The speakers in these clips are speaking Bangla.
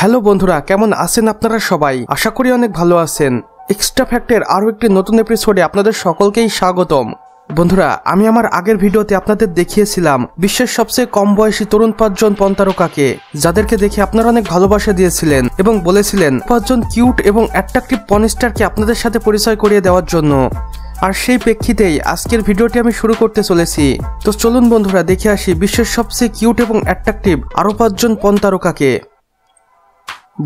হ্যালো বন্ধুরা, কেমন আছেন আপনারা সবাই? আশা করি অনেক ভালো আছেন। এক্সট্রা ফ্যাক্টের আরও একটি নতুন এপিসোডে আপনাদের সকলকেই স্বাগতম। বন্ধুরা, আমি আমার আগের ভিডিওতে আপনাদের দেখিয়েছিলাম বিশ্বের সবচেয়ে কম বয়সী তরুণ 5জন পণতারকাকে, যাদেরকে দেখে আপনারা অনেক ভালোবাসা দিয়েছিলেন এবং বলেছিলেন 5জন কিউট এবং অ্যাট্রাকটিভ পর্নস্টারকে আপনাদের সাথে পরিচয় করিয়ে দেওয়ার জন্য। আর সেই প্রেক্ষিতেই আজকের ভিডিওটি আমি শুরু করতে চলেছি। তো চলুন বন্ধুরা, দেখে আসি বিশ্বের সবচেয়ে কিউট এবং অ্যাট্রাকটিভ আরও 5জন পণতারকাকে।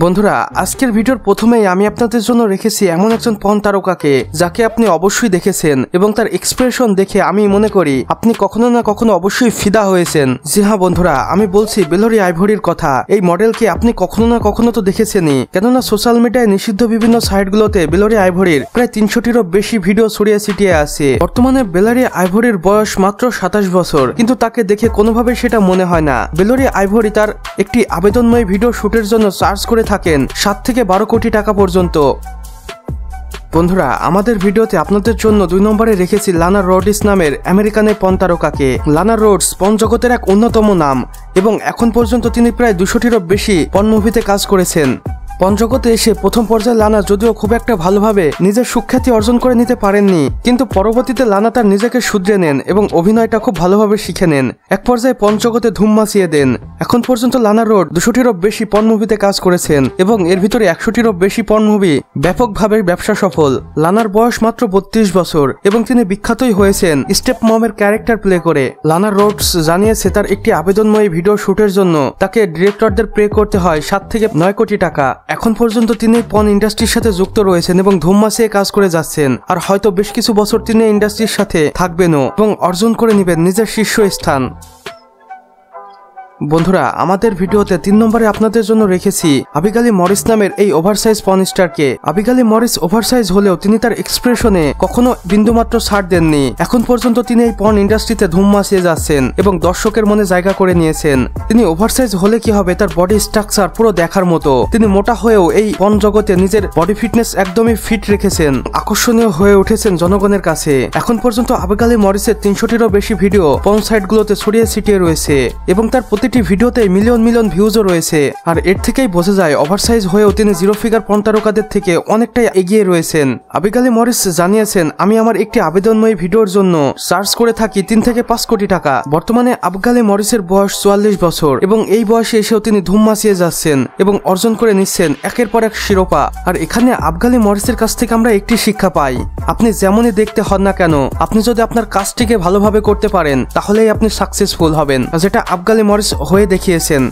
বন্ধুরা, আজকের ভিডিওর প্রথমেই আমি আপনাদের জন্য রেখেছি এমন একজন পণতারকাকে যাকে আপনি অবশ্যই দেখেছেন এবং তার এক্সপ্রেশন দেখে আমি মনে করি আপনি কখনো না কখনো অবশ্যই ফিদা হয়েছেন। জি হ্যাঁ বন্ধুরা, আমি বলছি বেলোরি আইভরির কথা। এই মডেলকে আপনি কখনো না কখনো তো দেখেছেনই, কেননা সোশ্যাল মিডিয়ায় নিষিদ্ধ বিভিন্ন সাইটগুলোতে বেলোরি আইভরির প্রায় 300টিরও বেশি ভিডিও ছড়িয়ে ছিটিয়ে আছে। বর্তমানে বেলোরি আইভরির বয়স মাত্র 27 বছর, কিন্তু তাকে দেখে কোনোভাবে সেটা মনে হয় না। বেলোরি আইভরি তার একটি আবেদনময় ভিডিও শুটের জন্য চার্জ করে থাকেন 7 থেকে 12 কোটি টাকা পর্যন্ত। বন্ধুরা, আমাদের ভিডিওতে আপনাদের জন্য 2 নম্বরে রেখেছি লানা রোডিস নামের আমেরিকান এই পণতারকাকে। লানা রোডস পণ জগতের এক অন্যতম নাম এবং এখন পর্যন্ত তিনি প্রায় 200টিরও বেশি পণ মুভিতে কাজ করেছেন। পণজগতে এসে প্রথম পর্যায়ে লানা যদিও খুব একটা ভালোভাবে নিজের সুখ্যাতি অর্জন করে নিতে পারেননি, কিন্তু পরবর্তীতে লানা তার নিজেকে শুধরে নেন এবং অভিনয়টা খুব ভালোভাবে শিখে নেন। এক পর্যায়ে পণজগতে ধুম মাচিয়ে দেন। এখন পর্যন্ত লানা রোড 200টিরও বেশি পণ মুভিতে কাজ করেছেন এবং এর ভিতরে 100টিরও বেশি পণ মুভি ব্যাপকভাবে ব্যবসা সফল। লানার বয়স মাত্র 32 বছর এবং তিনি বিখ্যাতই হয়েছেন স্টেপ মমের ক্যারেক্টার প্লে করে। লানা রোডস জানিয়েছে তার একটি আবেদনময়ী ভিডিও শুটের জন্য তাকে ডিরেক্টরদের পে করতে হয় 7 থেকে 9 কোটি টাকা। এখন পর্যন্ত তিনি পণ ইন্ডাস্ট্রির সাথে যুক্ত রয়েছেন এবং ধুম মাচিয়ে কাজ করে যাচ্ছেন। আর হয়তো বেশ কিছু বছর তিনি ইন্ডাস্ট্রির সাথে থাকবেনও এবং অর্জন করে নেবেন নিজের শীর্ষস্থান। বন্ধুরা, আমাদের ভিডিওতে 3 নম্বরে আপনাদের জন্য রেখেছি আবিগালি মরিস নামের এই ওভারসাইজ পর্নস্টারকে। আবিগালি মরিস ওভারসাইজ হলেও তিনি তার এক্সপ্রেশনে কখনো বিন্দুমাত্র ছাড় দেননি। এখন পর্যন্ত তিনি এই পর্ন ইন্ডাস্ট্রিতে ধুম মাচিয়ে যাচ্ছেন এবং দর্শকের মনে জায়গা করে নিয়েছেন। তিনি ওভারসাইজ হলে কি হবে, তার বডি স্ট্রাকচার পুরো দেখার মতো। তিনি মোটা হয়েও এই পর্ন জগতে নিজের বডি ফিটনেস একদমই ফিট রেখেছেন, আকর্ষণীয় হয়ে উঠেছেন জনগণের কাছে। এখন পর্যন্ত আবিগালি মরিসের 300টিরও বেশি ভিডিও পর্ন সাইটগুলোতে ছড়িয়ে ছিটিয়ে রয়েছে এবং তার প্রতিটি ভিডিওতে মিলিয়ন মিলিয়ন ভিউজও রয়েছে। আর এর থেকেই বোঝা যায় ওভারসাইজ হয়েও তিনি জিরো ফিগার পণতারকাদের থেকে অনেকটাই এগিয়ে রয়েছেন। আবিগালি মরিস জানিয়েছেন, আমি আমার একটি আবেদনময়ী ভিডিওর জন্য চার্জ করে থাকি 3 থেকে 5 কোটি টাকা। বর্তমানে আবিগালি মরিসের বয়স 44 বছর এবং এই বয়সে এসেও তিনি ধুম মাচিয়ে যাচ্ছেন এবং অর্জন করে নিচ্ছেন একের পর এক শিরোপা। আর এখানে আবিগালি মরিসের কাছ থেকে আমরা একটি শিক্ষা পাই, আপনি যেমনই দেখতে হন না কেন, আপনি যদি আপনার কাজটিকে ভালোভাবে করতে পারেন তাহলেই আপনি সাকসেসফুল হবেন, যেটা আবিগালি মরিস হয়ে দেখিয়েছেন।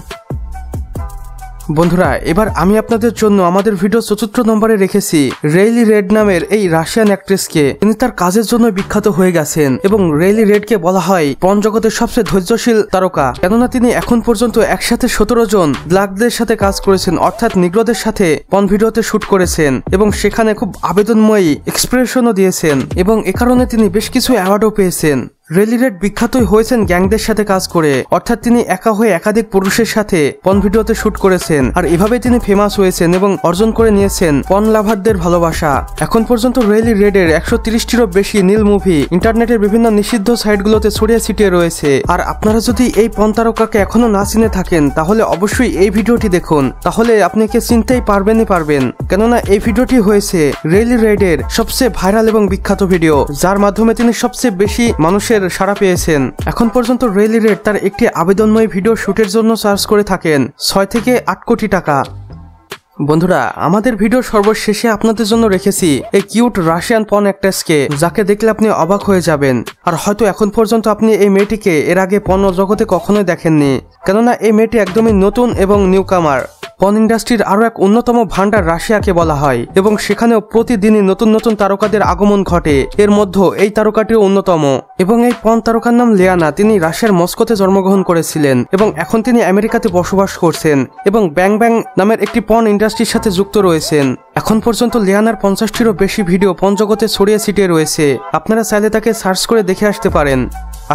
বন্ধুরা, এবার আমি আপনাদের জন্য আমাদের ভিডিও 4 নম্বরে রেখেছি রেইলি রেড নামের এই রাশিয়ান অ্যাক্ট্রেসকে। তিনি তার কাজের জন্য বিখ্যাত হয়ে গেছেন এবং রেইলি রেডকে বলা হয় পর্ন জগতের সবচেয়ে ধৈর্যশীল তারকা, কেননা তিনি এখন পর্যন্ত একসাথে 17 জন ব্ল্যাকদের সাথে কাজ করেছেন, অর্থাৎ নিগ্রোদের সাথে পর্ন ভিডিওতে শুট করেছেন এবং সেখানে খুব আবেদনময়ী এক্সপ্রেশনও দিয়েছেন এবং এ কারণে তিনি বেশ কিছু অ্যাওয়ার্ডও পেয়েছেন। রেইলি রেড বিখ্যাতই হয়েছেন গ্যাংদের সাথে কাজ করে, অর্থাৎ তিনি একা হয়ে একাধিক পুরুষের সাথে পর্ন ভিডিওতে শুট করেছেন। আর এভাবে তিনি ফেমাস হয়েছেন এবং অর্জন করে নিয়েছেন পর্ন লাভারদের ভালোবাসা। এখন পর্যন্ত রেইলি রেডের 130টিরও বেশি নীল মুভি ইন্টারনেটের বিভিন্ন নিষিদ্ধ সাইটগুলোতে ছড়িয়ে ছিটিয়ে রয়েছে। আর আপনারা যদি এই পণতারকাকে এখনো না চিনে থাকেন তাহলে অবশ্যই এই ভিডিওটি দেখুন, তাহলে আপনি কে চিনতেই পারবেন, কেননা এই ভিডিওটি হয়েছে রেইলি রেডের সবচেয়ে ভাইরাল এবং বিখ্যাত ভিডিও, যার মাধ্যমে তিনি সবচেয়ে বেশি মানুষের সাড়া পেয়েছেন। এখন পর্যন্ত রেইলি রেড তার একটি আবেদনময় ভিডিও শুটের জন্য চার্জ করে থাকেন 6 থেকে 8 কোটি টাকা। বন্ধুরা, আমাদের ভিডিও সর্বশেষে আপনাদের জন্য রেখেছি এই কিউট রাশিয়ান পর্ন অ্যাক্ট্রেসকে, যাকে দেখলে আপনি অবাক হয়ে যাবেন। আর হয়তো এখন পর্যন্ত আপনি এই মেয়েটিকে এর আগে পর্ন জগতে কখনোই দেখেননি, কেননা এই মেয়েটি একদমই নতুন এবং নিউকামার। পর্ন ইন্ডাস্ট্রির আরো এক অন্যতম ভান্ডার রাশিয়াকে বলা হয় এবং সেখানেও প্রতিদিনই নতুন নতুন তারকাদের আগমন ঘটে। এর মধ্যে এই তারকাটিও অন্যতম এবং এই পর্ন তারকার নাম লিয়ানা। তিনি রাশিয়ার মস্কোতে জন্মগ্রহণ করেছিলেন এবং এখন তিনি আমেরিকাতে বসবাস করছেন এবং ব্যাং ব্যাং নামের একটি পর্ন ইন্ডাস্ট্রির সাথে যুক্ত রয়েছেন। এখন পর্যন্ত লিয়ানার 50টিরও বেশি ভিডিও পর্ন জগতে ছড়িয়ে ছিটিয়ে রয়েছে, আপনারা চাইলে তাকে সার্চ করে দেখে আসতে পারেন,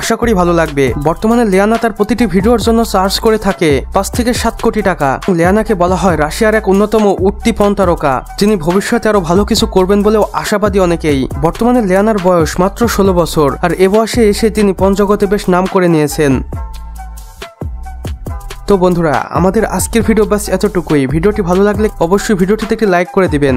আশা করি ভালো লাগবে। বর্তমানে লিয়ানা তার প্রতিটি ভিডিওর জন্য চার্জ করে থাকে 5 থেকে 7 কোটি টাকা। লিয়ানাকে বলা হয় রাশিয়ার এক অন্যতম উঠতি পর্ন তারকা, যিনি ভবিষ্যতে আরো ভালো কিছু করবেন বলেও আশাবাদী অনেকেই। বর্তমানে লিয়ানার বয়স মাত্র 16 বছর আর এ বয়সে এসে তিনি পর্ন জগতে বেশ নাম করে নিয়েছেন। তো বন্ধুরা, আমাদের আজকের ভিডিও বাস এতটুকুই। ভিডিওটি ভালো লাগলে অবশ্যই ভিডিওটিতে একটি লাইক করে দিবেন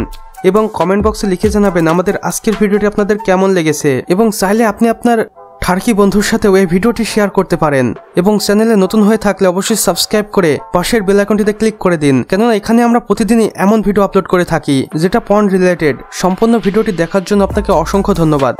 এবং কমেন্ট বক্সে লিখে জানাবেন আমাদের আজকের ভিডিওটি আপনাদের কেমন লেগেছে, এবং চাইলে আপনি আপনার টার্কি বন্ধুর সাথে এই ভিডিওটি শেয়ার করতে পারেন। এবং চ্যানেলে নতুন হয়ে থাকলে অবশ্যই সাবস্ক্রাইব করে পাশের বেল আইকনটিতে ক্লিক করে দিন, কেননা এখানে আমরা প্রতিদিনই এমন ভিডিও আপলোড করে থাকি যেটা পর্ন রিলেটেড। সম্পূর্ণ ভিডিওটি দেখার জন্য আপনাকে অসংখ্য ধন্যবাদ।